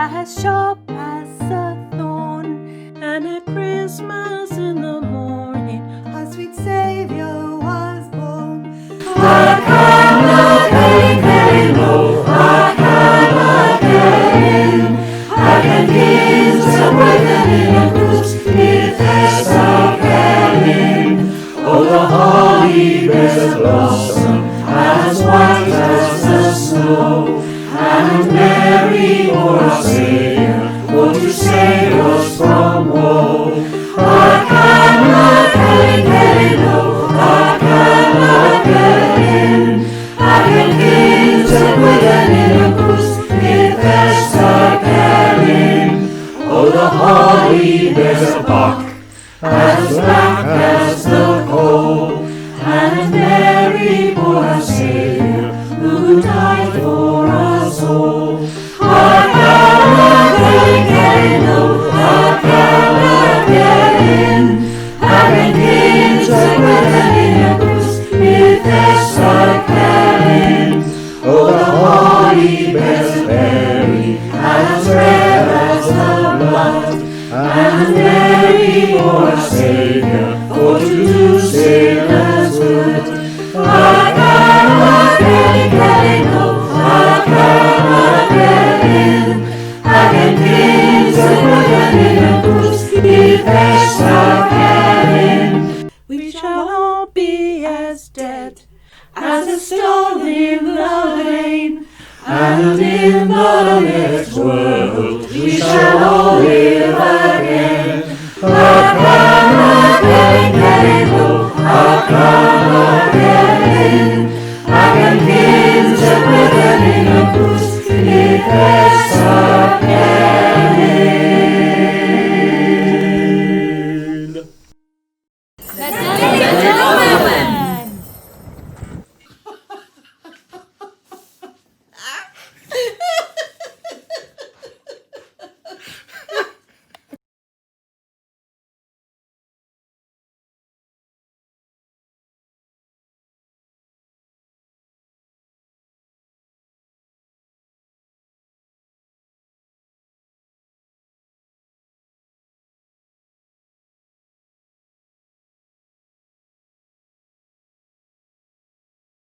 as sharp as a thorn, and at Christmas in the morning our sweet Saviour was born. Kana Kelyn Keylyn Oh, Kana Kelyn, Callington, so bright and in a cruse, Bethesda Kelyn. Oh, the holly bears a blossom as white as the snow, and Mary bore our Saviour, for to save us from woe. Kana Kelyn Keylyn Oh, Kana Kelyn, Callington, so bright and in a cruse, Bethesda Kelyn. Oh, the holly bears a buck as black as the coal, and Mary bore our Saviour, who died for us all. Kana Kelyn Keylyn Oh, Kana Kelyn, Callington, so bright and in a cruse, Bethesda Kelyn. Oh, the holly bears a berry as red as the blood, and Mary bore our Saviour, for to do sinners good. Kana Kelyn Keylyn Oh, Kana Kelyn, Callington, so bright and in a cruse,